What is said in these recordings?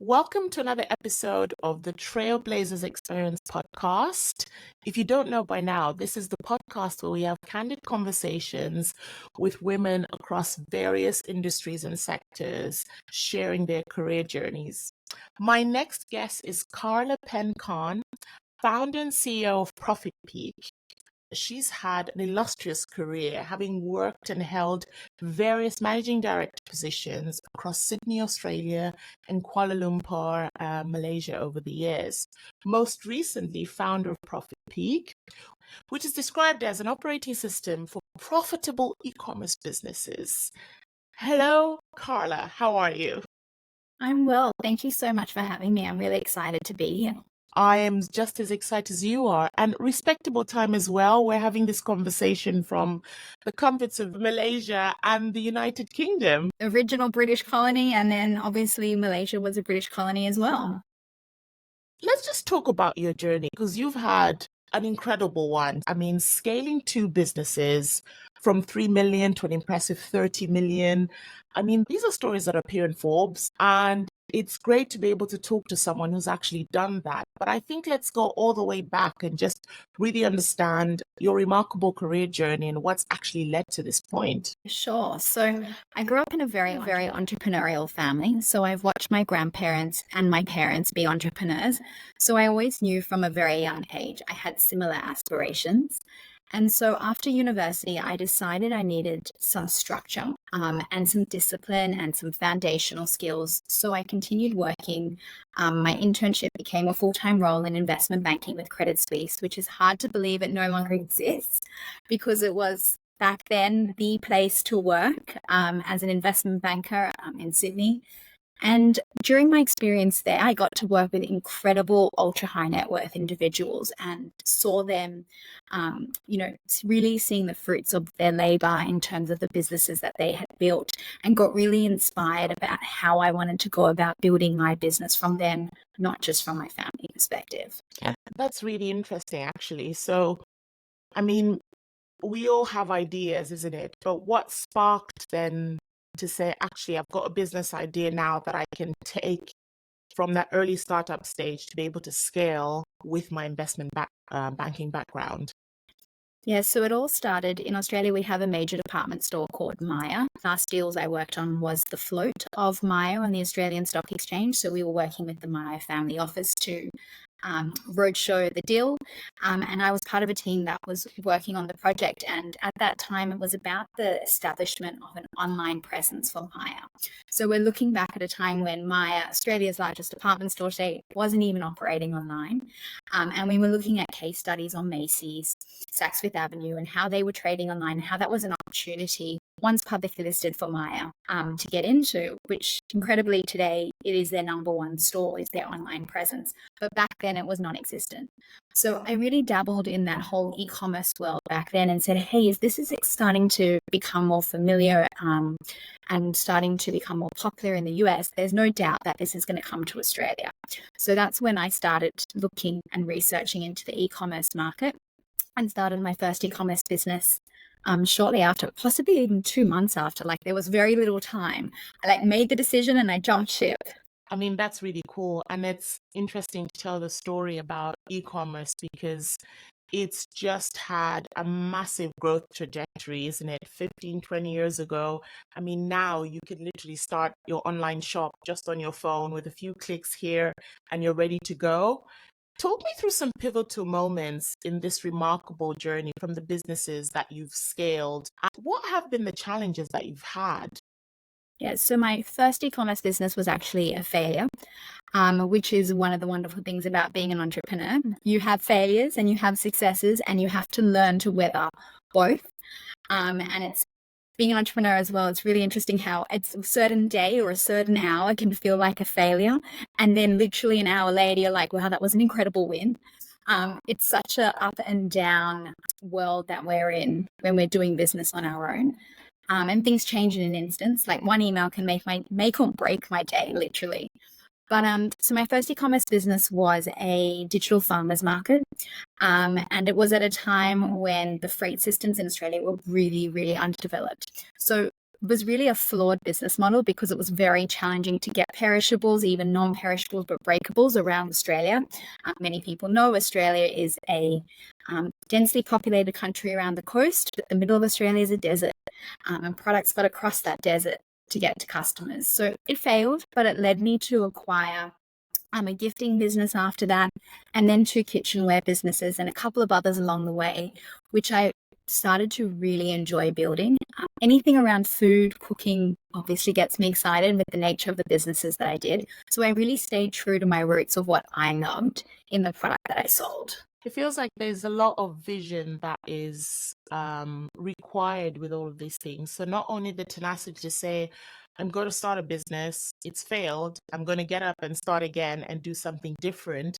Welcome to another episode of the Trailblazers Experience podcast. If you don't know by now, this is the podcast where we have candid conversations with women across various industries and sectors, sharing their career journeys. My next guest is Carla Penn-Kahn, founder and CEO of ProfitPeak. She's had an illustrious career, having worked and held various managing director positions across Sydney, Australia, and Kuala Lumpur, Malaysia over the years. Most recently, founder of ProfitPeak, which is described as an operating system for profitable e-commerce businesses. Hello, Carla. How are you? I'm well. Thank you so much for having me. I'm really excited to be here. I am just as excited as you are, and respectable time as well. We're having this conversation from the comforts of Malaysia and the United Kingdom. Original British colony, and then obviously Malaysia was a British colony as well. Let's just talk about your journey, because you've had an incredible one. I mean, scaling two businesses from 3 million to an impressive 30 million. I mean, these are stories that appear in Forbes, and it's great to be able to talk to someone who's actually done that. But I think let's go all the way back and just really understand your remarkable career journey and what's actually led to this point. Sure. So I grew up in a very entrepreneurial family. So I've watched my grandparents and my parents be entrepreneurs. So I always knew from a very young age I had similar aspirations. And so after university, I decided I needed some structure and some discipline and some foundational skills. So I continued working. My internship became a full-time role in investment banking with Credit Suisse, which is hard to believe it no longer exists because it was back then the place to work as an investment banker in Sydney. And during my experience there, I got to work with incredible ultra high net worth individuals and saw them, really seeing the fruits of their labor in terms of the businesses that they had built, and got really inspired about how I wanted to go about building my business from them, not just from my family perspective. Yeah, that's really interesting, actually. So, I mean, we all have ideas, isn't it? But what sparked then to say, actually, I've got a business idea now that I can take from that early startup stage to be able to scale with my investment banking background? Yeah, so it all started in Australia. We have a major department store called Myer. Last deals I worked on was the float of Myer on the Australian Stock Exchange. So we were working with the Myer family office to roadshow the deal. And I was part of a team that was working on the project. And at that time, it was about the establishment of an online presence for Myer. So we're looking back at a time when Myer, Australia's largest department store chain, wasn't even operating online. And we were looking at case studies on Macy's, Saks Fifth Avenue, and how they were trading online, and how that was an opportunity once publicly listed for Myer to get into, which incredibly today it is their number one store, is their online presence. But back then it was non-existent. So I really dabbled in that whole e-commerce world back then and said, hey, is starting to become more familiar and starting to become more popular in the US? There's no doubt that this is going to come to Australia. So that's when I started looking and researching into the e-commerce market and started my first e-commerce business shortly after, possibly even 2 months after. Like, there was very little time. I made the decision and I jumped ship. I mean, that's really cool. And it's interesting to tell the story about e-commerce because it's just had a massive growth trajectory, isn't it? 15, 20 years ago. I mean, now you can literally start your online shop just on your phone with a few clicks here and you're ready to go. Talk me through some pivotal moments in this remarkable journey from the businesses that you've scaled. What have been the challenges that you've had? Yeah, so my first e-commerce business was actually a failure, which is one of the wonderful things about being an entrepreneur. You have failures and you have successes, and you have to learn to weather both. And it's being an entrepreneur as well. It's really interesting how it's a certain day or a certain hour can feel like a failure, and then literally an hour later you're like, wow, that was an incredible win. It's such a up and down world that we're in when we're doing business on our own. And things change in an instant. Like, one email can make or break my day, literally. But so my first e-commerce business was a digital farmers market. And it was at a time when the freight systems in Australia were really, really underdeveloped. So was really a flawed business model because it was very challenging to get perishables, even non-perishables, but breakables around Australia. Many people know Australia is a densely populated country around the coast, but the middle of Australia is a desert, and products got to cross that desert to get to customers. So it failed, but it led me to acquire a gifting business after that, and then 2 kitchenware businesses and a couple of others along the way, which I started to really enjoy building. Anything around food, cooking obviously gets me excited with the nature of the businesses that I did. So I really stayed true to my roots of what I loved in the product that I sold. It feels like there's a lot of vision that is required with all of these things. So not only the tenacity to say, I'm going to start a business, it's failed, I'm going to get up and start again and do something different.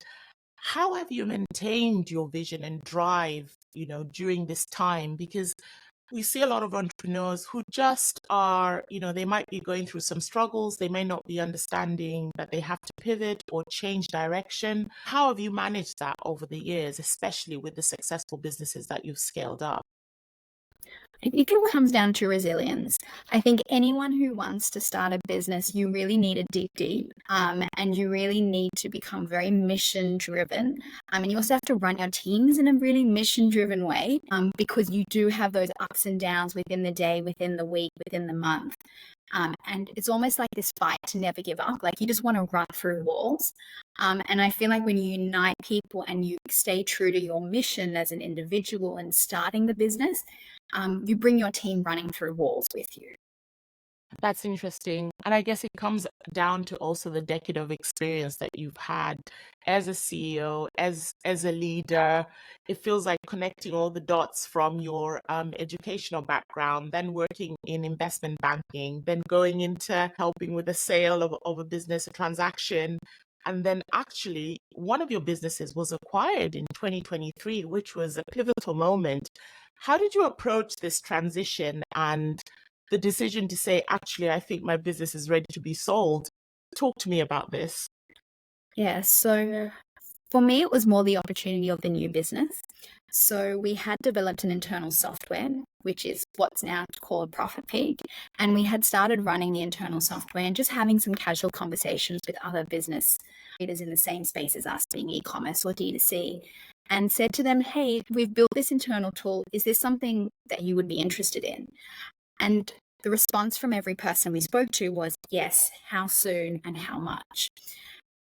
How have you maintained your vision and drive, during this time? Because we see a lot of entrepreneurs who just are, they might be going through some struggles. They may not be understanding that they have to pivot or change direction. How have you managed that over the years, especially with the successful businesses that you've scaled up? I think it comes down to resilience. I think anyone who wants to start a business, you really need to dig deep, and you really need to become very mission driven. And you also have to run your teams in a really mission driven way, because you do have those ups and downs within the day, within the week, within the month. And it's almost like this fight to never give up. Like you just want to run through walls. And I feel like when you unite people and you stay true to your mission as an individual and starting the business, you bring your team running through walls with you. That's interesting. And I guess it comes down to also the decade of experience that you've had as a CEO, as a leader. It feels like connecting all the dots from your educational background, then working in investment banking, then going into helping with the sale of a business, a transaction. And then actually, one of your businesses was acquired in 2023, which was a pivotal moment. How did you approach this transition and the decision to say, actually, I think my business is ready to be sold? Talk to me about this. Yeah, so for me, it was more the opportunity of the new business. So we had developed an internal software, which is what's now called ProfitPeak. And we had started running the internal software and just having some casual conversations with other business leaders in the same space as us, being e-commerce or D2C, and said to them, hey, we've built this internal tool. Is this something that you would be interested in? And the response from every person we spoke to was yes, how soon and how much.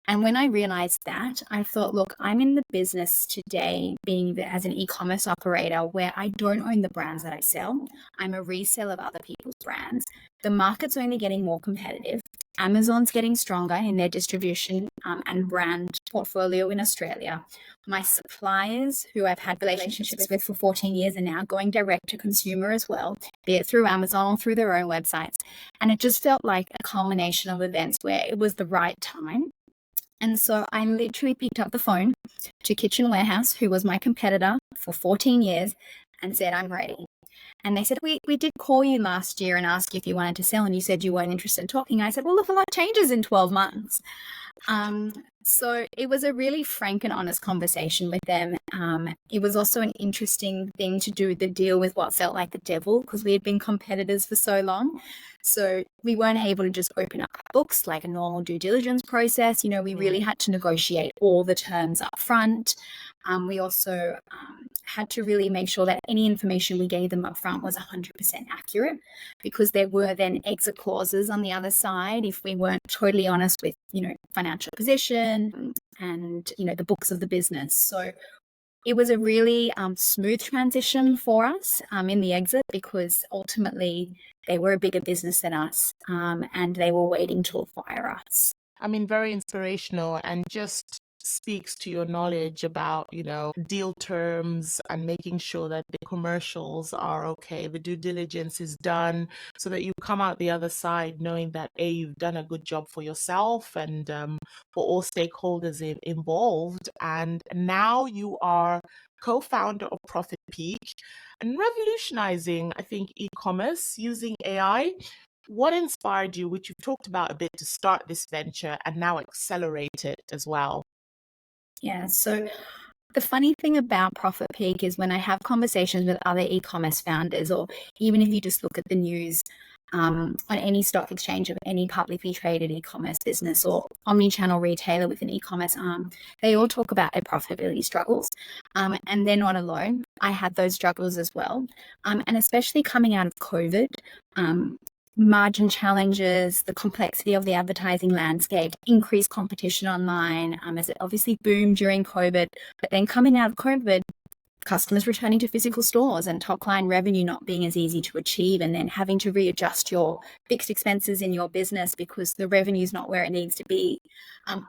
And when I realized that, I thought, look, I'm in the business today being as an e-commerce operator where I don't own the brands that I sell. I'm a reseller of other people's brands. The market's only getting more competitive. Amazon's getting stronger in their distribution and brand portfolio in Australia. My suppliers, who I've had relationships with for 14 years, are now going direct to consumer as well, be it through Amazon or through their own websites. And it just felt like a culmination of events where it was the right time. And so I literally picked up the phone to Kitchen Warehouse, who was my competitor for 14 years, and said, I'm ready. And they said, we did call you last year and ask you if you wanted to sell, and you said you weren't interested in talking. I said, well, look, a lot changes in 12 months. So it was a really frank and honest conversation with them. It was also an interesting thing to do the deal with what felt like the devil, because we had been competitors for so long. So we weren't able to just open up books like a normal due diligence process. We really had to negotiate all the terms up front. We also had to really make sure that any information we gave them up front was 100% accurate, because there were then exit clauses on the other side if we weren't totally honest with, financial position and, the books of the business. So it was a really smooth transition for us in the exit, because ultimately they were a bigger business than us, and they were waiting to acquire us. I mean, very inspirational, and just speaks to your knowledge about, deal terms and making sure that the commercials are okay, the due diligence is done, so that you come out the other side knowing that you've done a good job for yourself and for all stakeholders involved. And now you are co-founder of ProfitPeak and revolutionizing, I think, e-commerce using AI. What inspired you, which you've talked about a bit, to start this venture and now accelerate it as well? Yeah, so the funny thing about ProfitPeak is when I have conversations with other e-commerce founders, or even if you just look at the news, on any stock exchange of any publicly traded e-commerce business or omni-channel retailer with an e-commerce arm, they all talk about their profitability struggles. And they're not alone. I had those struggles as well. And especially coming out of COVID, margin challenges, the complexity of the advertising landscape, increased competition online, as it obviously boomed during COVID. But then coming out of COVID, customers returning to physical stores and top line revenue not being as easy to achieve, and then having to readjust your fixed expenses in your business because the revenue is not where it needs to be.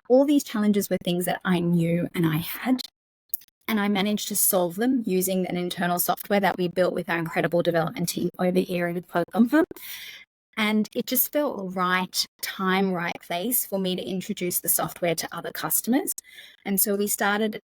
All these challenges were things that I knew and I had. And I managed to solve them using an internal software that we built with our incredible development team over here with Programmer. And it just felt right time, right place for me to introduce the software to other customers. And so we started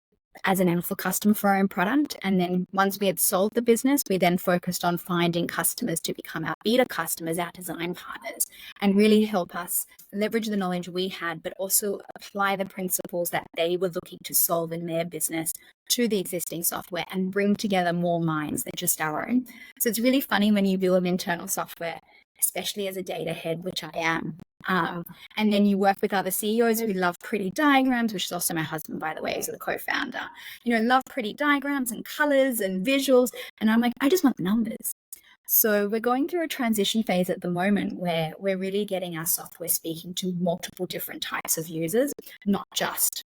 as an alpha customer for our own product. And then once we had sold the business, we then focused on finding customers to become our beta customers, our design partners, and really help us leverage the knowledge we had, but also apply the principles that they were looking to solve in their business to the existing software and bring together more minds than just our own. So it's really funny when you build an internal software, especially as a data head, which I am. And then you work with other CEOs who love pretty diagrams, which is also my husband, by the way, is the co-founder, love pretty diagrams and colors and visuals. And I'm like, I just want numbers. So we're going through a transition phase at the moment where we're really getting our software speaking to multiple different types of users, not just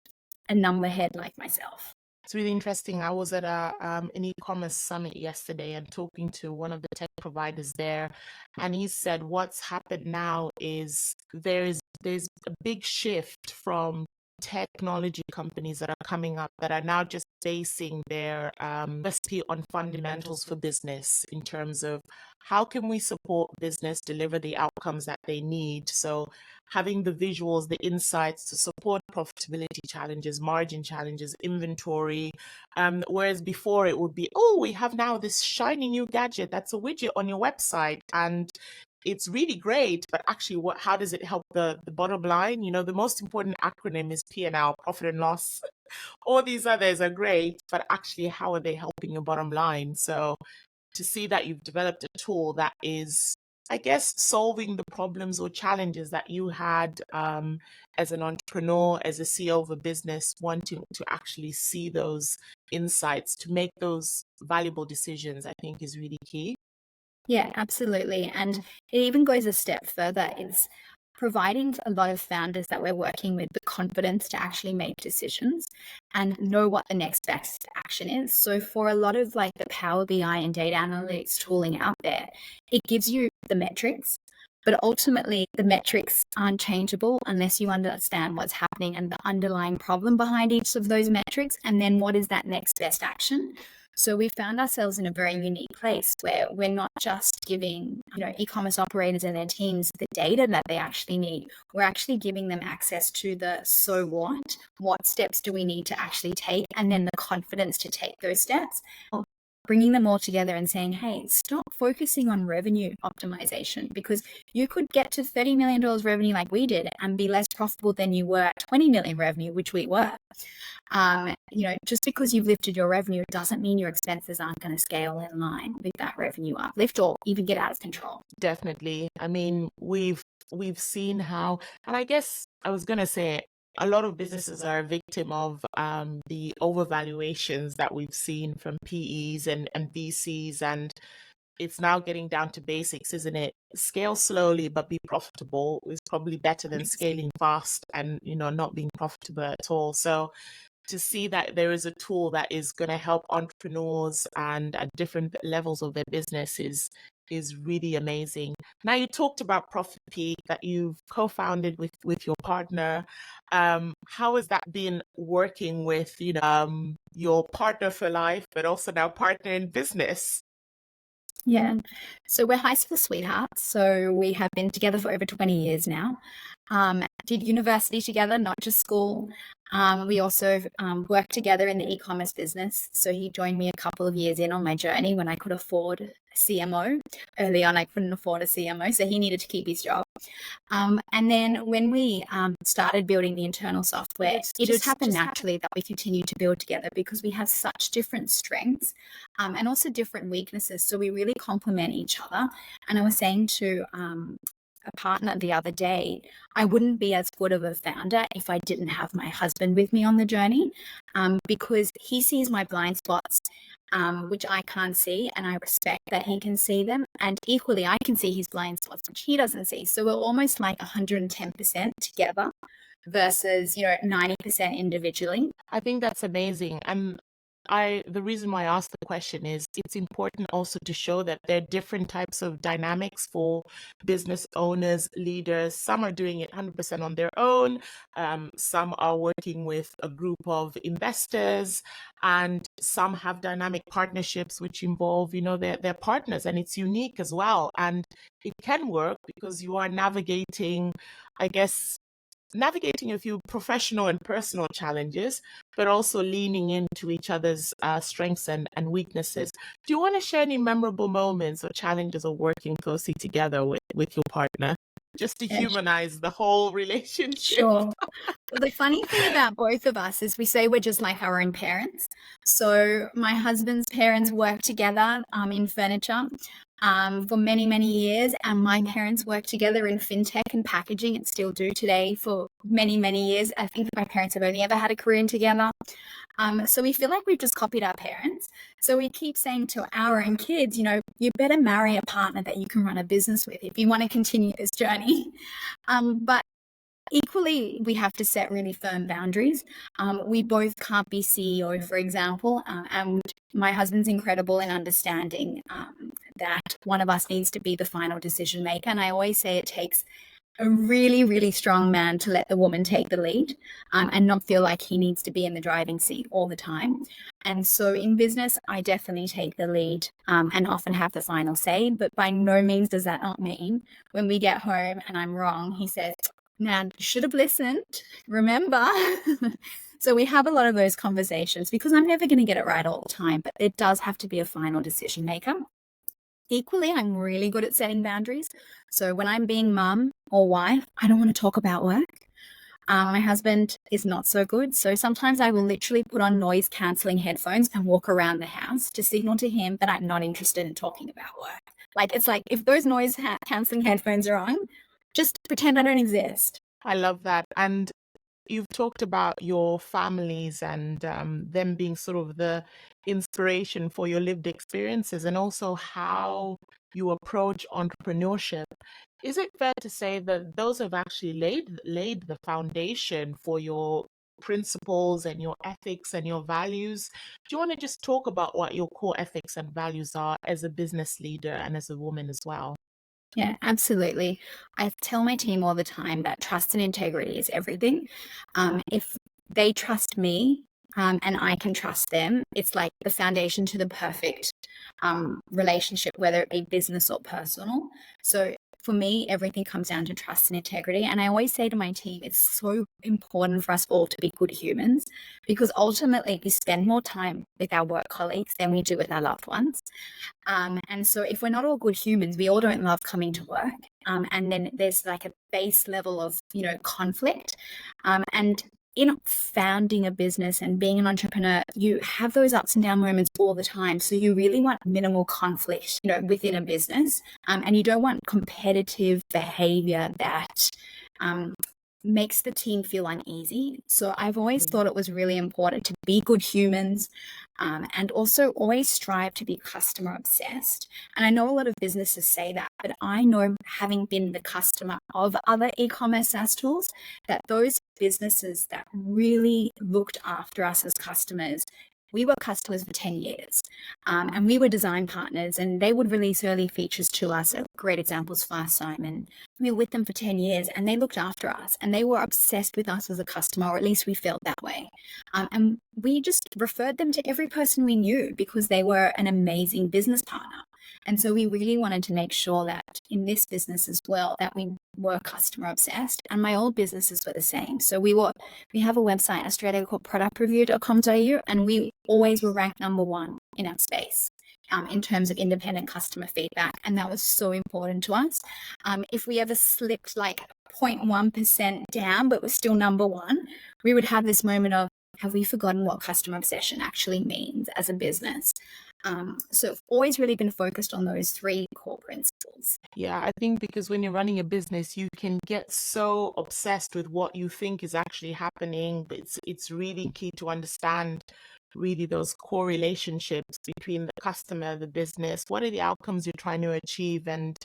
a number head like myself. It's really interesting. I was at an e-commerce summit yesterday and talking to one of the tech providers there, and he said what's happened now is there's a big shift from technology companies that are coming up that are now just basing their USP on fundamentals for business in terms of how can we support business deliver the outcomes that they need. So having the visuals, the insights to support profitability challenges, margin challenges, inventory. Whereas before it would be, oh, we have now this shiny new gadget that's a widget on your website and it's really great, but actually how does it help the bottom line? The most important acronym is P&L, profit and loss. All these others are great, but actually how are they helping your bottom line? So to see that you've developed a tool that is, I guess, solving the problems or challenges that you had as an entrepreneur, as a CEO of a business, wanting to actually see those insights to make those valuable decisions, I think is really key. Yeah, absolutely. And it even goes a step further. It's providing a lot of founders that we're working with the confidence to actually make decisions and know what the next best action is. So for a lot of the Power BI and data analytics tooling out there, it gives you the metrics, but ultimately the metrics aren't changeable unless you understand what's happening and the underlying problem behind each of those metrics. And then what is that next best action? So we found ourselves in a very unique place where we're not just giving, e-commerce operators and their teams the data that they actually need. We're actually giving them access to the so what steps do we need to actually take, and then the confidence to take those steps. Bringing them all together and saying, hey, stop focusing on revenue optimization, because you could get to $30 million revenue like we did and be less profitable than you were at 20 million revenue, which we were. Just because you've lifted your revenue doesn't mean your expenses aren't going to scale in line with that revenue uplift or even get out of control. Definitely. I mean, we've seen how, and I guess I was going to say, a lot of businesses are a victim of the overvaluations that we've seen from PEs and VCs, and it's now getting down to basics, isn't it? Scale slowly but be profitable is probably better than scaling fast and not being profitable at all. So to see that there is a tool that is going to help entrepreneurs and at different levels of their business is really amazing. Now, you talked about ProfitPeak that you've co-founded with your partner. How has that been working with your partner for life, but also now partner in business? Yeah. So we're high school sweethearts. So we have been together for over 20 years now. Did university together, not just school. We also worked together in the e-commerce business. So he joined me a couple of years in on my journey when I could afford a CMO. Early on, I couldn't afford a CMO, so he needed to keep his job. And then when we started building the internal software, it just happened naturally that we continued to build together because we have such different strengths and also different weaknesses. So we really complement each other. And I was saying to a partner the other day, I wouldn't be as good of a founder if I didn't have my husband with me on the journey, because he sees my blind spots, which I can't see, and I respect that he can see them. And equally, I can see his blind spots, which he doesn't see. So we're almost like 110% together versus, 90% individually. I think that's amazing. And the reason why I asked the question is it's important also to show that there are different types of dynamics for business owners, leaders. Some are doing it 100% on their own. Some are working with a group of investors, and some have dynamic partnerships which involve, their partners, and it's unique as well. And it can work because you are navigating, I guess, a few professional and personal challenges, but also leaning into each other's strengths and weaknesses. Do you want to share any memorable moments or challenges of working closely together with your partner, just to humanize the whole relationship? Sure. Well, the funny thing about both of us is we say we're just like our own parents. So my husband's parents worked together in furniture for many, many years, and my parents worked together in fintech and packaging and still do today for many, many years. I think my parents have only ever had a career together. So we feel like we've just copied our parents. So we keep saying to our own kids, you better marry a partner that you can run a business with if you want to continue this journey. But equally, we have to set really firm boundaries. We both can't be CEO, for example, and my husband's incredible in understanding that one of us needs to be the final decision maker. And I always say it takes a really, really strong man to let the woman take the lead and not feel like he needs to be in the driving seat all the time. And so in business, I definitely take the lead and often have the final say. But by no means does that not mean when we get home and I'm wrong, he says, "Now, you should have listened. Remember." So we have a lot of those conversations because I'm never going to get it right all the time, but it does have to be a final decision maker. Equally, I'm really good at setting boundaries. So when I'm being mum or wife, I don't want to talk about work. My husband is not so good. So sometimes I will literally put on noise cancelling headphones and walk around the house to signal to him that I'm not interested in talking about work. It's like if those noise cancelling headphones are on, just pretend I don't exist. I love that. And you've talked about your families and them being sort of the inspiration for your lived experiences and also how you approach entrepreneurship. Is it fair to say that those have actually laid the foundation for your principles and your ethics and your values? Do you want to just talk about what your core ethics and values are as a business leader and as a woman as well? Yeah, absolutely. I tell my team all the time that trust and integrity is everything. If they trust me and I can trust them, it's like the foundation to the perfect relationship, whether it be business or personal. So for me, everything comes down to trust and integrity. And I always say to my team, it's so important for us all to be good humans because ultimately we spend more time with our work colleagues than we do with our loved ones. And so if we're not all good humans, we all don't love coming to work. And then there's like a base level of, conflict. And in founding a business and being an entrepreneur, you have those ups and down moments all the time. So you really want minimal conflict, within a business. And you don't want competitive behavior that makes the team feel uneasy. So I've always thought it was really important to be good humans and also always strive to be customer obsessed. And I know a lot of businesses say that, but I know, having been the customer of other e-commerce SaaS tools, that those businesses that really looked after us as customers, we were customers for 10 years and we were design partners, and they would release early features to us. A great example is Fast Simon. We were with them for 10 years and they looked after us and they were obsessed with us as a customer, or at least we felt that way. And we just referred them to every person we knew because they were an amazing business partner. And so we really wanted to make sure that in this business as well, that we were customer obsessed, and my old businesses were the same. So we have a website in Australia called productreview.com.au, and we always were ranked #1 in our space. In terms of independent customer feedback. And that was so important to us. If we ever slipped like 0.1% down, but we're still #1, we would have this moment of, have we forgotten what customer obsession actually means as a business? So I've always really been focused on those 3 core principles. Yeah, I think because when you're running a business, you can get so obsessed with what you think is actually happening, but it's really key to understand really those core relationships between the customer, the business. What are the outcomes you're trying to achieve? And,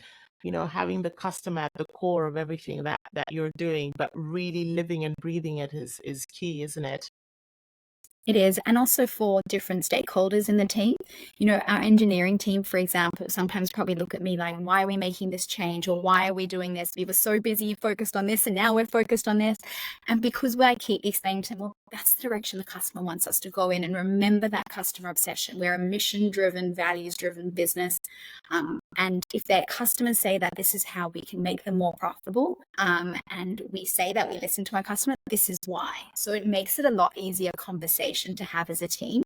having the customer at the core of everything that you're doing, but really living and breathing it is key, isn't it? It is, and also for different stakeholders in the team. Our engineering team, for example, sometimes probably look at me like, why are we making this change? Or why are we doing this? We were so busy focused on this, and now we're focused on this. And because I keep explaining to them, well, that's the direction the customer wants us to go in, and remember that customer obsession. We're a mission-driven, values-driven business. And if their customers say that this is how we can make them more profitable, and we say that we listen to our customer, this is why. So it makes it a lot easier conversation to have as a team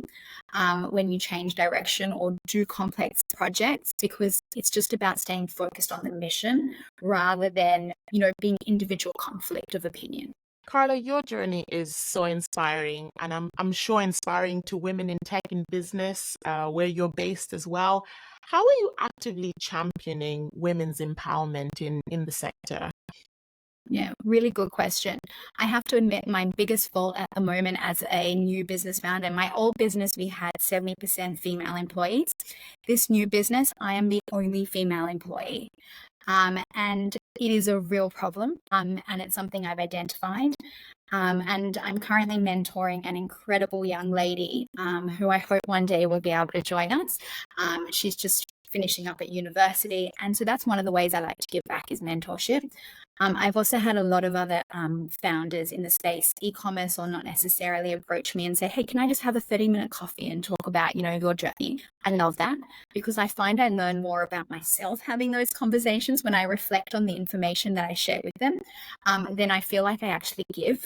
when you change direction or do complex projects, because it's just about staying focused on the mission rather than, being individual conflict of opinion. Carla, your journey is so inspiring, and I'm sure inspiring to women in tech and business, where you're based as well. How are you actively championing women's empowerment in the sector? Yeah, really good question. I have to admit, my biggest fault at the moment as a new business founder, my old business, we had 70% female employees. This new business, I am the only female employee. And it is a real problem, and it's something I've identified. And I'm currently mentoring an incredible young lady who I hope one day will be able to join us. She's just finishing up at university. And so that's one of the ways I like to give back is mentorship. I've also had a lot of other founders in the space, Ecommerce or not necessarily, approach me and say, hey, can I just have a 30-minute coffee and talk about, your journey? I love that because I find I learn more about myself having those conversations when I reflect on the information that I share with them. Then I feel like I actually give.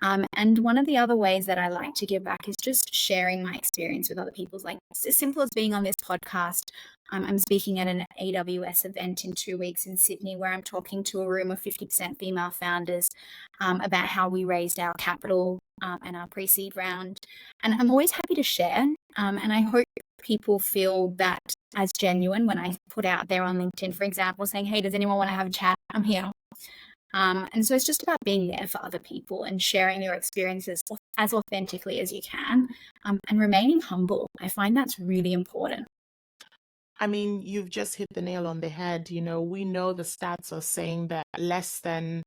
And one of the other ways that I like to give back is just sharing my experience with other people. Like, it's as simple as being on this podcast. I'm speaking at an AWS event in 2 weeks in Sydney, where I'm talking to a room of 50% female founders about how we raised our capital and our pre-seed round. And I'm always happy to share. And I hope people feel that as genuine when I put out there on LinkedIn, for example, saying, hey, does anyone want to have a chat? I'm here. And so it's just about being there for other people and sharing your experiences as authentically as you can, and remaining humble. I find that's really important. I mean, you've just hit the nail on the head. We know the stats are saying that less than,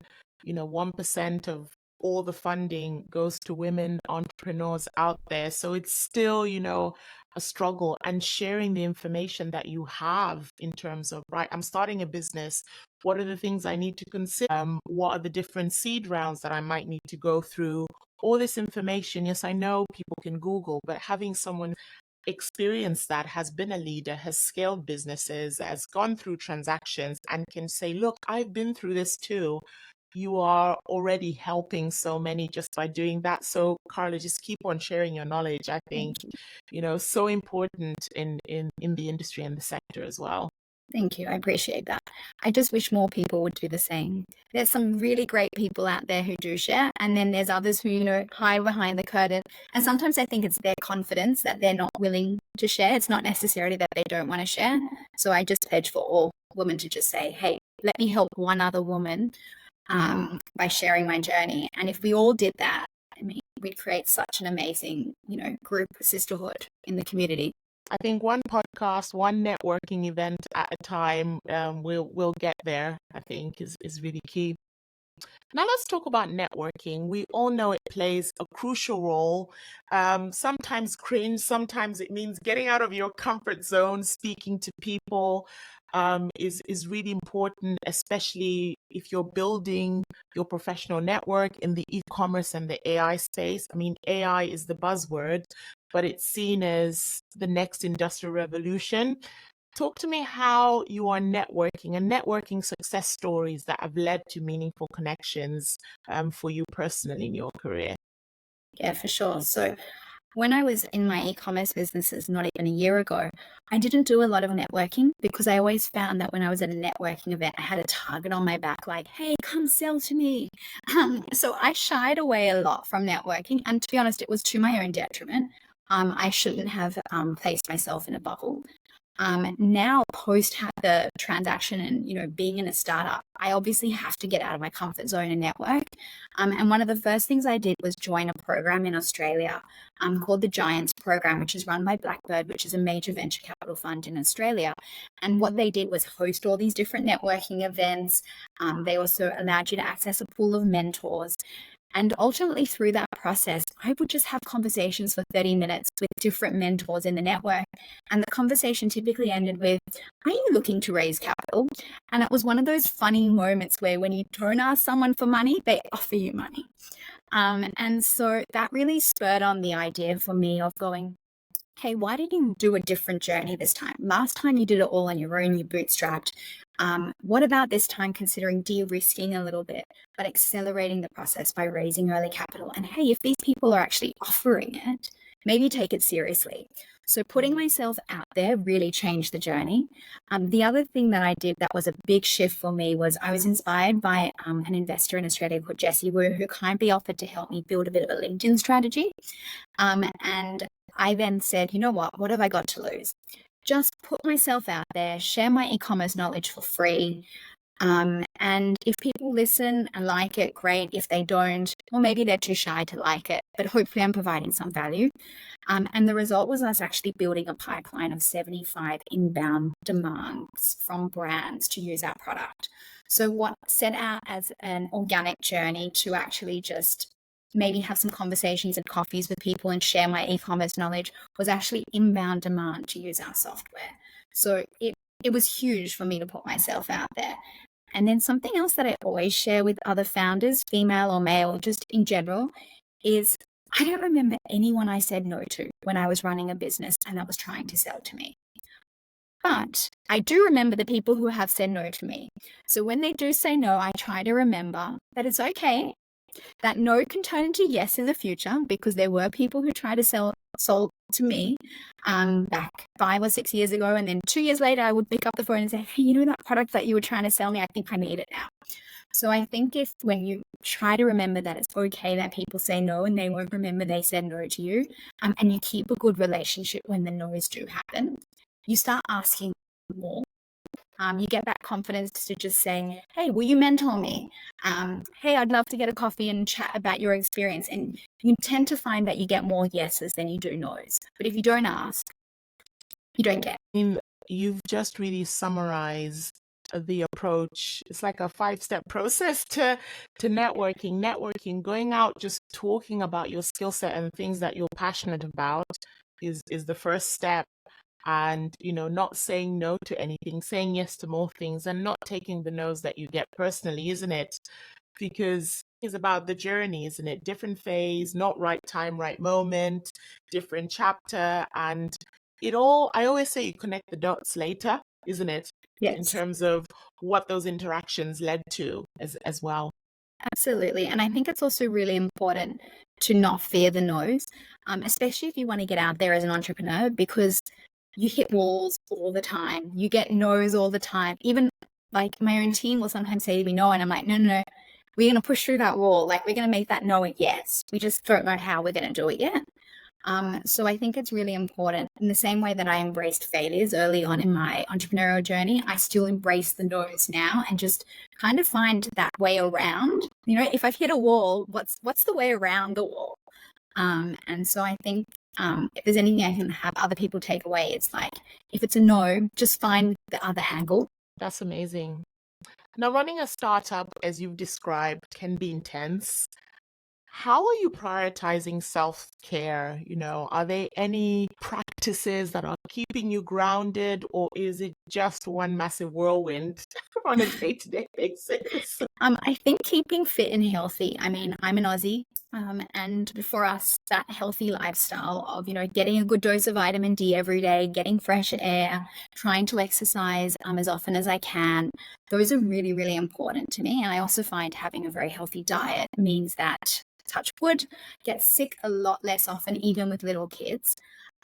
1% of all the funding goes to women entrepreneurs out there. So it's still, a struggle, and sharing the information that you have in terms of, right, I'm starting a business. What are the things I need to consider? What are the different seed rounds that I might need to go through? All this information. Yes, I know people can Google, but having someone experience that, has been a leader, has scaled businesses, has gone through transactions, and can say, look, I've been through this too. You are already helping so many just by doing that. So Carla, just keep on sharing your knowledge. I think, so important in the industry and the sector as well. Thank you. I appreciate that. I just wish more people would do the same. There's some really great people out there who do share, and then there's others who, hide behind the curtain. And sometimes I think it's their confidence that they're not willing to share. It's not necessarily that they don't want to share. So I just pledge for all women to just say, hey, let me help one other woman by sharing my journey. And if we all did that, we'd create such an amazing, group sisterhood in the community. I think one podcast, one networking event at a time, we'll get there, I think is really key. Now let's talk about networking. We all know it plays a crucial role. Sometimes cringe, sometimes it means getting out of your comfort zone, speaking to people is really important, especially if you're building your professional network in the e-commerce and the AI space. I mean, AI is the buzzword, but it's seen as the next industrial revolution. Talk to me how you are networking and networking success stories that have led to meaningful connections for you personally in your career. Yeah, for sure. So when I was in my e-commerce businesses not even a year ago, I didn't do a lot of networking because I always found that when I was at a networking event, I had a target on my back like, hey, come sell to me. So I shied away a lot from networking. And to be honest, it was to my own detriment. I shouldn't have placed myself in a bubble. Now post the transaction and, being in a startup, I obviously have to get out of my comfort zone and network. And one of the first things I did was join a program in Australia called the Giants Program, which is run by Blackbird, which is a major venture capital fund in Australia. And what they did was host all these different networking events. They also allowed you to access a pool of mentors. And ultimately, through that process, I would just have conversations for 30 minutes with different mentors in the network. And the conversation typically ended with, are you looking to raise capital? And it was one of those funny moments where when you don't ask someone for money, they offer you money. And so that really spurred on the idea for me of going, hey, why did you do a different journey this time? Last time you did it all on your own, you bootstrapped. What about this time considering de-risking a little bit, but accelerating the process by raising early capital? And hey, if these people are actually offering it, maybe take it seriously. So putting myself out there really changed the journey. The other thing that I did that was a big shift for me was I was inspired by an investor in Australia called Jessie Wu, who kindly offered to help me build a bit of a LinkedIn strategy. And I then said, you know what have I got to lose? Just put myself out there, share my e-commerce knowledge for free. And if people listen and like it, great. If they don't, well, maybe they're too shy to like it, but hopefully I'm providing some value. And the result was us actually building a pipeline of 75 inbound demands from brands to use our product. So what set out as an organic journey to actually just maybe have some conversations and coffees with people and share my e-commerce knowledge was actually inbound demand to use our software. So it was huge for me to put myself out there. And then something else that I always share with other founders, female or male, just in general, is I don't remember anyone I said no to when I was running a business and that was trying to sell to me. But I do remember the people who have said no to me. So when they do say no, I try to remember that it's okay. That no can turn into yes in the future, because there were people who tried to sold to me back 5 or 6 years ago. And then 2 years later, I would pick up the phone and say, hey, you know that product that you were trying to sell me? I think I need it now. So I think when you try to remember that it's okay that people say no and they won't remember they said no to you, and you keep a good relationship when the no's do happen, you start asking more. You get that confidence to just say, hey, will you mentor me? Hey, I'd love to get a coffee and chat about your experience. And you tend to find that you get more yeses than you do no's. But if you don't ask, you don't get. I mean, you've just really summarized the approach. It's like a 5-step process to networking, going out, just talking about your skill set and things that you're passionate about is the first step. And, not saying no to anything, saying yes to more things, and not taking the no's that you get personally, isn't it? Because it's about the journey, isn't it? Different phase, not right time, right moment, different chapter. And I always say you connect the dots later, isn't it? Yes. In terms of what those interactions led to as well. Absolutely. And I think it's also really important to not fear the no's, especially if you want to get out there as an entrepreneur, because you hit walls all the time. You get no's all the time. Even like my own team will sometimes say to me no, and I'm like, no, we're going to push through that wall. Like, we're going to make that no a yes. We just don't know how we're going to do it yet. So I think it's really important. In the same way that I embraced failures early on in my entrepreneurial journey, I still embrace the no's now and just kind of find that way around. If I've hit a wall, what's the way around the wall? And so I think if there's anything I can have other people take away, it's like, if it's a no, just find the other angle. That's amazing. Now, running a startup, as you've described, can be intense. How are you prioritizing self-care? Are there any practices that are keeping you grounded, or is it just one massive whirlwind on a day-to-day basis? I think keeping fit and healthy. I mean, I'm an Aussie. And for us, that healthy lifestyle of, getting a good dose of vitamin D every day, getting fresh air, trying to exercise as often as I can, those are really, really important to me. And I also find having a very healthy diet means that, touch wood, get sick a lot less often, even with little kids.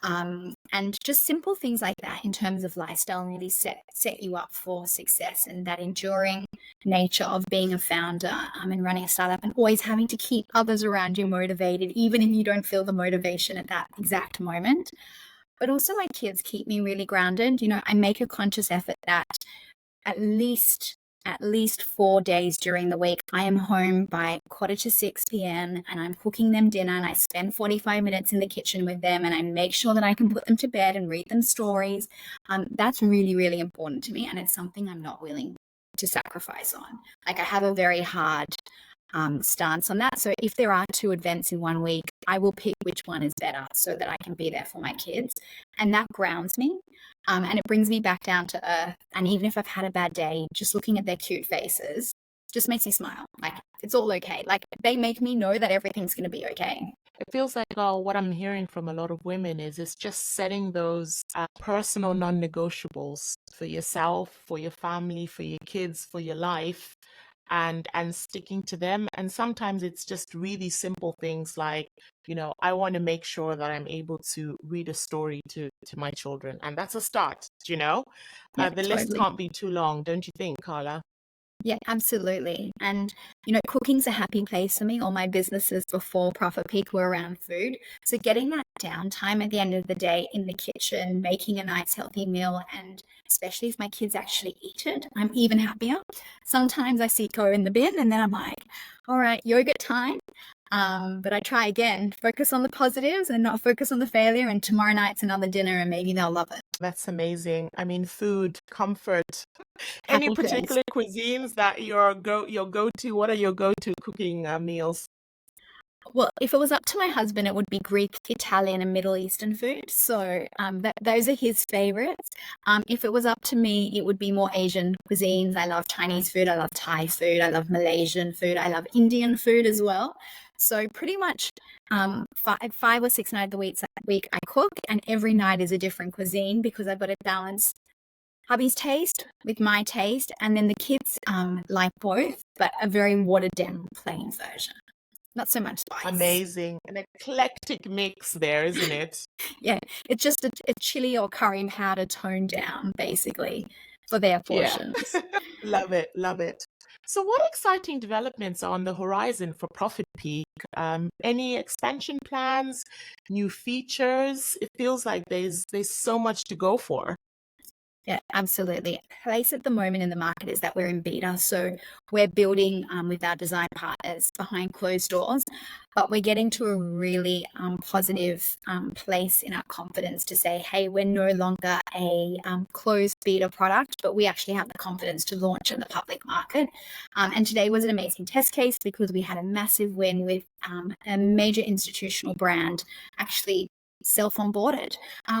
And just simple things like that in terms of lifestyle really set you up for success, and that enduring nature of being a founder and running a startup and always having to keep others around you motivated, even if you don't feel the motivation at that exact moment. But also my kids keep me really grounded. I make a conscious effort that at least 4 days during the week, I am home by 5:45 p.m. and I'm cooking them dinner, and I spend 45 minutes in the kitchen with them, and I make sure that I can put them to bed and read them stories. That's really, really important to me, and it's something I'm not willing to sacrifice on. Like, I have a very hard stance on that. So if there are 2 events in 1 week, I will pick which one is better so that I can be there for my kids. And that grounds me. And it brings me back down to earth. And even if I've had a bad day, just looking at their cute faces just makes me smile. Like, it's all okay. Like, they make me know that everything's going to be okay. It feels like what I'm hearing from a lot of women is it's just setting those personal non-negotiables for yourself, for your family, for your kids, for your life, and sticking to them. And sometimes it's just really simple things like, I want to make sure that I'm able to read a story to my children, and that's a start. Yeah, The list totally. can't be too long, don't you think, Carla? Yeah, absolutely. And, cooking's a happy place for me. All my businesses before ProfitPeak were around food. So getting that downtime at the end of the day in the kitchen, making a nice healthy meal, and especially if my kids actually eat it, I'm even happier. Sometimes I see it go in the bin and then I'm like, all right, yogurt time. But I try again, focus on the positives and not focus on the failure. And tomorrow night's another dinner and maybe they'll love it. That's amazing. I mean, food, comfort. Any Happy place. particular cuisines that your go-to? What are your go-to cooking meals? Well, if it was up to my husband, it would be Greek, Italian, and Middle Eastern food. So those are his favorites. If it was up to me, it would be more Asian cuisines. I love Chinese food. I love Thai food. I love Malaysian food. I love Indian food as well. So pretty much 5 or 6 nights a week I cook, and every night is a different cuisine because I've got to balance hubby's taste with my taste, and then the kids like both, but a very watered down plain version. Not so much spice. Amazing. An eclectic mix there, isn't it? Yeah, it's just a chili or curry powder toned down, basically, for their Yeah. portions. Love it. Love it. So what exciting developments are on the horizon for ProfitPeak? Any expansion plans, new features? It feels like there's so much to go for. Yeah, absolutely. Place at the moment in the market is that we're in beta. So we're building with our design partners behind closed doors, but we're getting to a really positive place in our confidence to say, hey, we're no longer a closed beta product, but we actually have the confidence to launch in the public market. And today was an amazing test case because we had a massive win with a major institutional brand actually self-onboarded.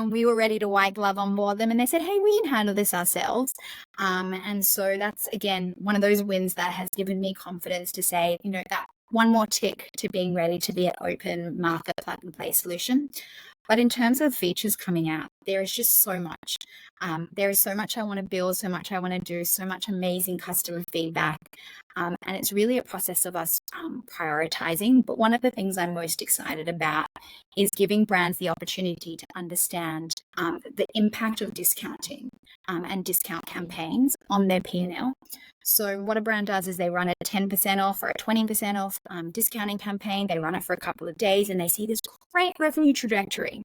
We were ready to white glove onboard them, and they said, hey, we can handle this ourselves. And so that's, again, one of those wins that has given me confidence to say, that one more tick to being ready to be an open market plug and play solution. But in terms of features coming out, there is just so much. There is so much I want to build, so much I want to do, so much amazing customer feedback. And it's really a process of us prioritizing. But one of the things I'm most excited about is giving brands the opportunity to understand the impact of discounting and discount campaigns on their P&L. So what a brand does is they run a 10% off or a 20% off discounting campaign. They run it for a couple of days and they see this great revenue trajectory.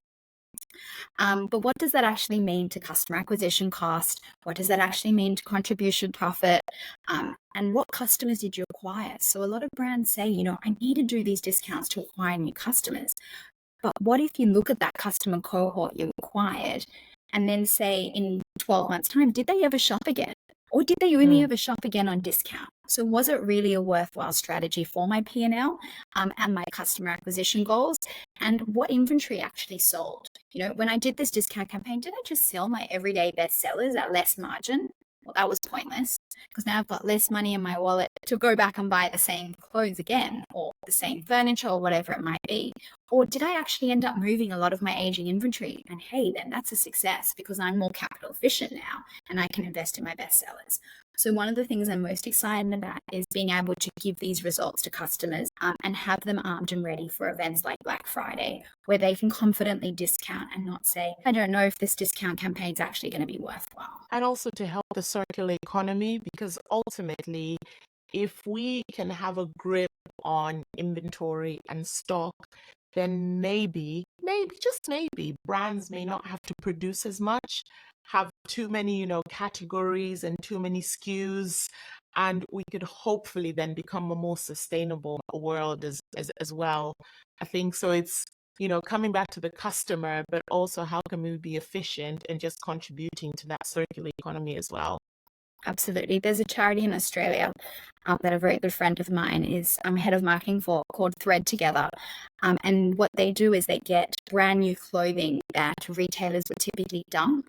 But what does that actually mean to customer acquisition cost? What does that actually mean to contribution profit? And what customers did you acquire? So a lot of brands say, I need to do these discounts to acquire new customers. But what if you look at that customer cohort you acquired and then say in 12 months' time, did they ever shop again? Or did they only ever shop again on discount? So was it really a worthwhile strategy for my P&L and my customer acquisition goals? And what inventory actually sold? When I did this discount campaign, did I just sell my everyday best sellers at less margin? Well, that was pointless because now I've got less money in my wallet to go back and buy the same clothes again or the same furniture or whatever it might be. Or did I actually end up moving a lot of my aging inventory? And hey, then that's a success because I'm more capital efficient now and I can invest in my best sellers. So one of the things I'm most excited about is being able to give these results to customers and have them armed and ready for events like Black Friday, where they can confidently discount and not say, I don't know if this discount campaign is actually going to be worthwhile. And also to help the circular economy, because ultimately, if we can have a grip on inventory and stock, then maybe, just maybe, brands may not have to produce as much, have too many, categories and too many SKUs, and we could hopefully then become a more sustainable world as well. I think so. It's coming back to the customer, but also how can we be efficient and just contributing to that circular economy as well. Absolutely. There's a charity in Australia that a very good friend of mine is head of marketing for, called Thread Together. And what they do is they get brand new clothing that retailers would typically dump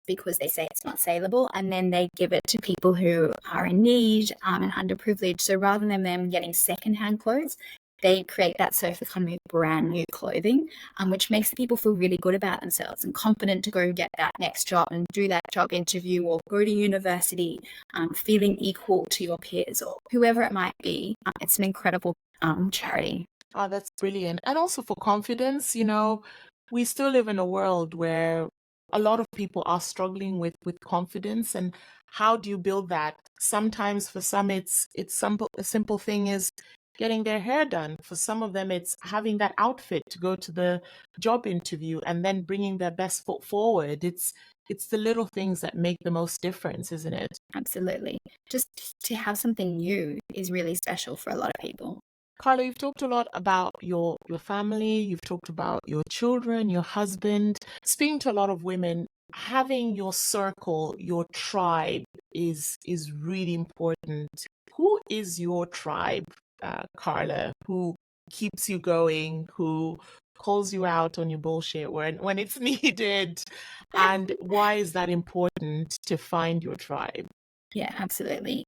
because they say it's not saleable. And then they give it to people who are in need and underprivileged. So rather than them getting secondhand clothes, they create that circular economy of brand new clothing, which makes people feel really good about themselves and confident to go get that next job and do that job interview or go to university, feeling equal to your peers or whoever it might be. It's an incredible charity. Oh, that's brilliant. And also for confidence, we still live in a world where a lot of people are struggling with confidence. And how do you build that? Sometimes for some, it's simple. A simple thing is getting their hair done. For some of them, it's having that outfit to go to the job interview and then bringing their best foot forward. It's the little things that make the most difference, isn't it? Absolutely. Just to have something new is really special for a lot of people. Carla, you've talked a lot about your family, you've talked about your children, your husband. Speaking to a lot of women, having your circle, your tribe is really important. Who is your tribe, Carla? Who keeps you going? Who calls you out on your bullshit when it's needed? And why is that important to find your tribe? Yeah, absolutely.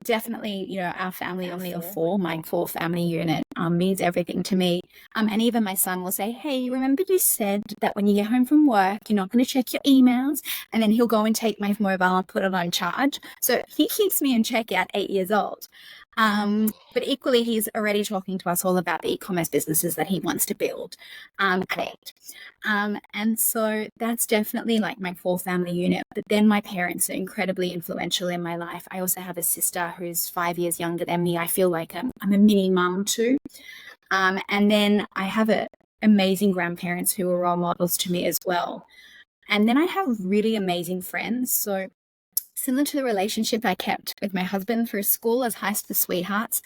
Definitely, our family only of four, my core family unit means everything to me. And even my son will say, hey, remember you said that when you get home from work, you're not going to check your emails? And then he'll go and take my mobile and put it on charge. So he keeps me in check at 8 years old. But equally, he's already talking to us all about the e-commerce businesses that he wants to build at 8. And so that's definitely like my core family unit. But then my parents are incredibly influential in my life. I also have a sister who's 5 years younger than me. I feel like I'm a mini mum too. And then I have amazing grandparents who are role models to me as well. And then I have really amazing friends. So similar to the relationship I kept with my husband through school as high school sweethearts,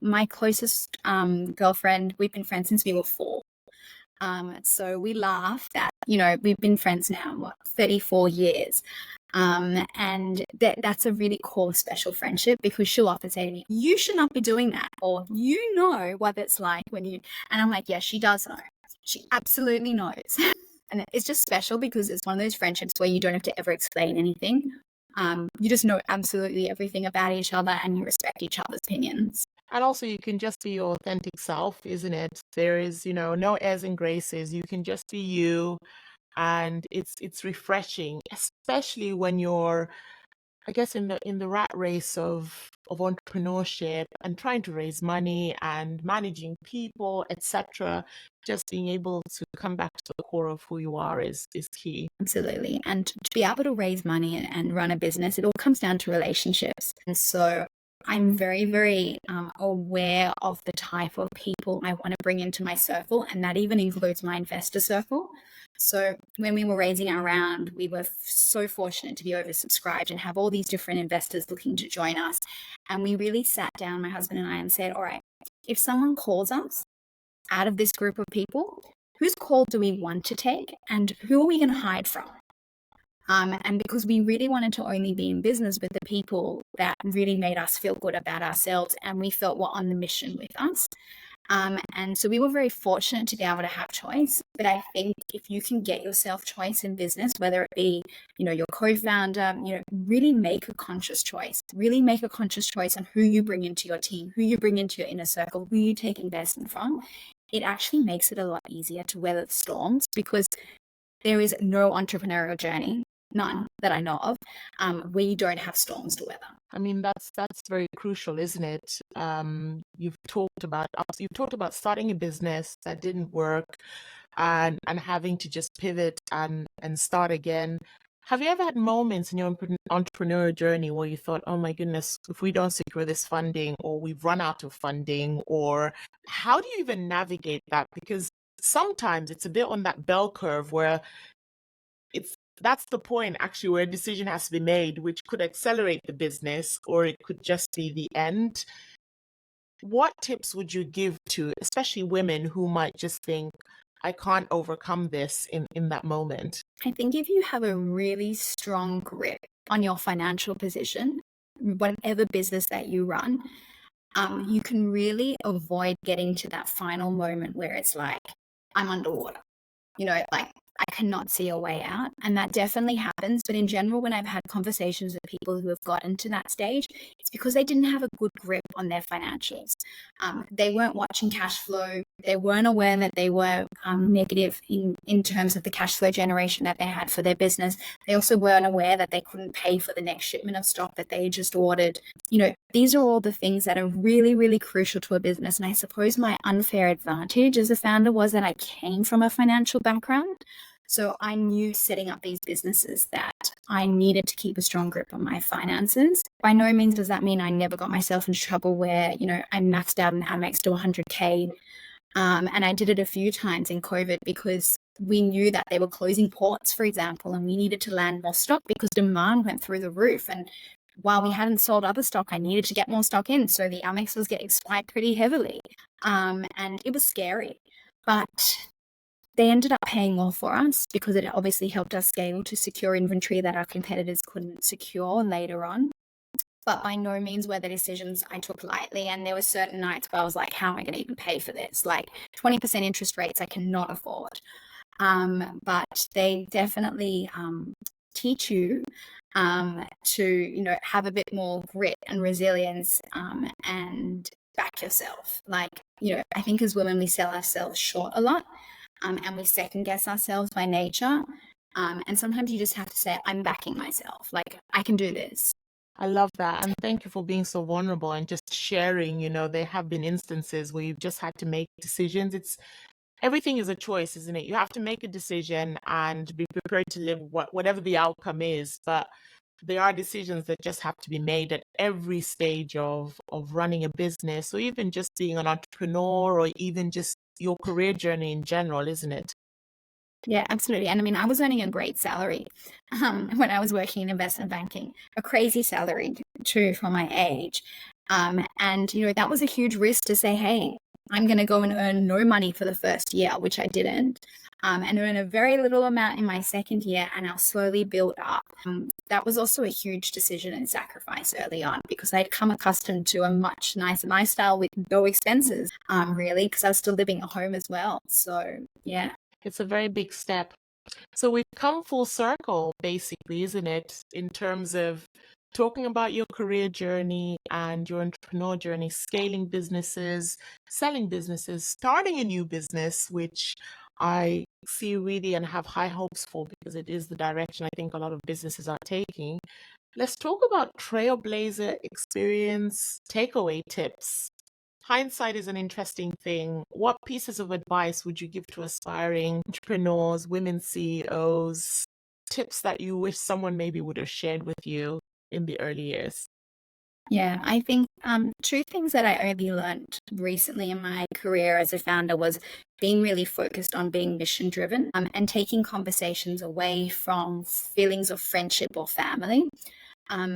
my closest girlfriend, we've been friends since we were 4. So we laugh that, we've been friends now, 34 years. And that's a really core special friendship because she'll often say to me, you should not be doing that. Or, what it's like when and I'm like, yes, she does know. She absolutely knows. And it's just special because it's one of those friendships where you don't have to ever explain anything. You just know absolutely everything about each other and you respect each other's opinions. And also you can just be your authentic self, isn't it? There is, no airs and graces. You can just be you. And it's refreshing, especially when you're, I guess, in the rat race of entrepreneurship and trying to raise money and managing people, etc. Just being able to come back to the core of who you are is key. Absolutely. And to be able to raise money and run a business, it all comes down to relationships. And so I'm very, very aware of the type of people I want to bring into my circle, and that even includes my investor circle. So when we were raising our round, we were so fortunate to be oversubscribed and have all these different investors looking to join us. And we really sat down, my husband and I, and said, all right, if someone calls us out of this group of people, whose call do we want to take and who are we going to hide from? And because we really wanted to only be in business with the people that really made us feel good about ourselves and we felt were on the mission with us. And so we were very fortunate to be able to have choice. But I think if you can get yourself choice in business, whether it be, your co-founder, really make a conscious choice. Really make a conscious choice on who you bring into your team, who you bring into your inner circle, who you take investment from. It actually makes it a lot easier to weather the storms, because there is no entrepreneurial journey, none that I know of, where you don't have storms to weather. I mean, that's very crucial, isn't it? You've talked about starting a business that didn't work, and having to just pivot and start again. Have you ever had moments in your entrepreneurial journey where you thought, oh my goodness, if we don't secure this funding, or we've run out of funding, or how do you even navigate that? Because sometimes it's a bit on that bell curve where that's the point actually where a decision has to be made, which could accelerate the business, or it could just be the end. What tips would you give to especially women who might just think, I can't overcome this in that moment? I think if you have a really strong grip on your financial position, whatever business that you run, you can really avoid getting to that final moment where it's like, I'm underwater. Like, I cannot see a way out. And that definitely happens. But in general, when I've had conversations with people who have gotten to that stage, it's because they didn't have a good grip on their financials. They weren't watching cash flow. They weren't aware that they were negative in terms of the cash flow generation that they had for their business. They also weren't aware that they couldn't pay for the next shipment of stock that they just ordered. These are all the things that are really, really crucial to a business. And I suppose my unfair advantage as a founder was that I came from a financial background. So I knew setting up these businesses that I needed to keep a strong grip on my finances. By no means does that mean I never got myself into trouble where, I maxed out an Amex to 100K. And I did it a few times in COVID because we knew that they were closing ports, for example, and we needed to land more stock because demand went through the roof. And while we hadn't sold other stock, I needed to get more stock in. So the Amex was getting spiked pretty heavily. And it was scary. But they ended up paying off for us because it obviously helped us scale to secure inventory that our competitors couldn't secure later on. But by no means were the decisions I took lightly. And there were certain nights where I was like, how am I going to even pay for this? Like 20% interest rates I cannot afford. But they definitely teach you to, have a bit more grit and resilience and back yourself. Like, I think as women, we sell ourselves short a lot. And we second guess ourselves by nature. And sometimes you just have to say, I'm backing myself. Like, I can do this. I love that. And thank you for being so vulnerable and just sharing. There have been instances where you've just had to make decisions. Everything is a choice, isn't it? You have to make a decision and be prepared to live whatever the outcome is. But there are decisions that just have to be made at every stage of running a business, or even just being an entrepreneur, or even just your career journey in general, isn't it? Yeah, absolutely. And I mean, I was earning a great salary when I was working in investment banking, a crazy salary too for my age. And, that was a huge risk to say, hey, I'm going to go and earn no money for the first year, which I didn't, and earn a very little amount in my second year, and I'll slowly build up. That was also a huge decision and sacrifice early on because I'd come accustomed to a much nicer lifestyle with no expenses, really, because I was still living at home as well. So, yeah. It's a very big step. So we've come full circle, basically, isn't it, in terms of talking about your career journey and your entrepreneur journey, scaling businesses, selling businesses, starting a new business, which I see really and have high hopes for because it is the direction I think a lot of businesses are taking. Let's talk about Trailblazer experience takeaway tips. Hindsight is an interesting thing. What pieces of advice would you give to aspiring entrepreneurs, women CEOs, tips that you wish someone maybe would have shared with you in the early years? Yeah, I think two things that I only learned recently in my career as a founder was being really focused on being mission driven and taking conversations away from feelings of friendship or family.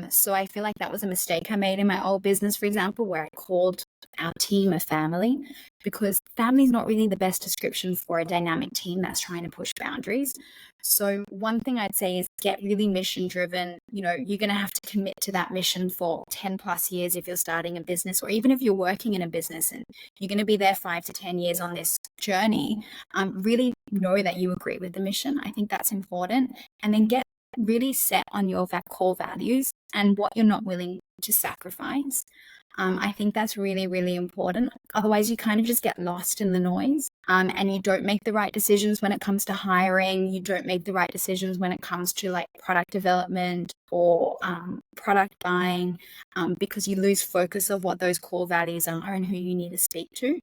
So I feel like that was a mistake I made in my old business, for example, where I called our team a family, because family is not really the best description for a dynamic team that's trying to push boundaries. So one thing I'd say is get really mission driven. You know, you're going to have to commit to that mission for 10 plus years if you're starting a business, or even if you're working in a business and you're going to be there 5 to 10 years on this journey. Really know that you agree with the mission. I think that's important. And then get really set on your core values and what you're not willing to sacrifice. I think that's really, really important. Otherwise, you kind of just get lost in the noise, and you don't make the right decisions when it comes to hiring. You don't make the right decisions when it comes to like product development or product buying, because you lose focus of what those core values are and who you need to speak to.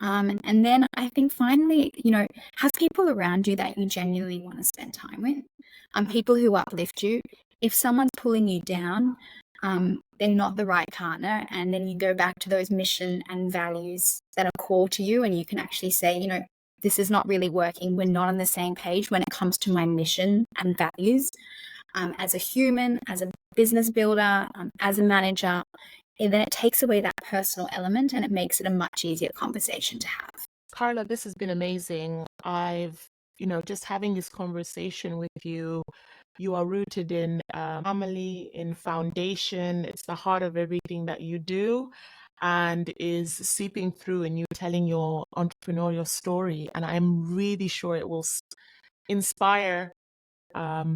And then I think finally, you know, have people around you that you genuinely want to spend time with, people who uplift you. If someone's pulling you down, they're not the right partner. And then you go back to those mission and values that are core to you, and you can actually say, you know, this is not really working. We're not on the same page when it comes to my mission and values. As a human, as a business builder, as a manager, and then it takes away that personal element and it makes it a much easier conversation to have. Carla, this has been amazing. Just having this conversation with you, you are rooted in family, in foundation. It's the heart of everything that you do and is seeping through in you telling your entrepreneurial story. And I'm really sure it will inspire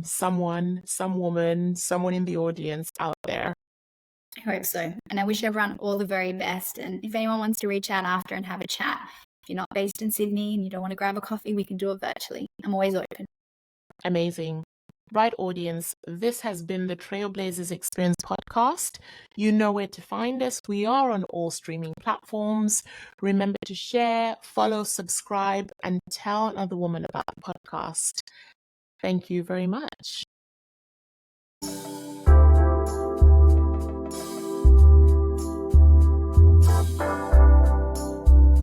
someone, some woman, someone in the audience out there. I hope so. And I wish everyone all the very best. And if anyone wants to reach out after and have a chat, if you're not based in Sydney and you don't want to grab a coffee, we can do it virtually. I'm always open. Amazing. Right, audience, this has been the Trailblazers Experience podcast. You know where to find us. We are on all streaming platforms. Remember to share, follow, subscribe, and tell another woman about the podcast. Thank you very much.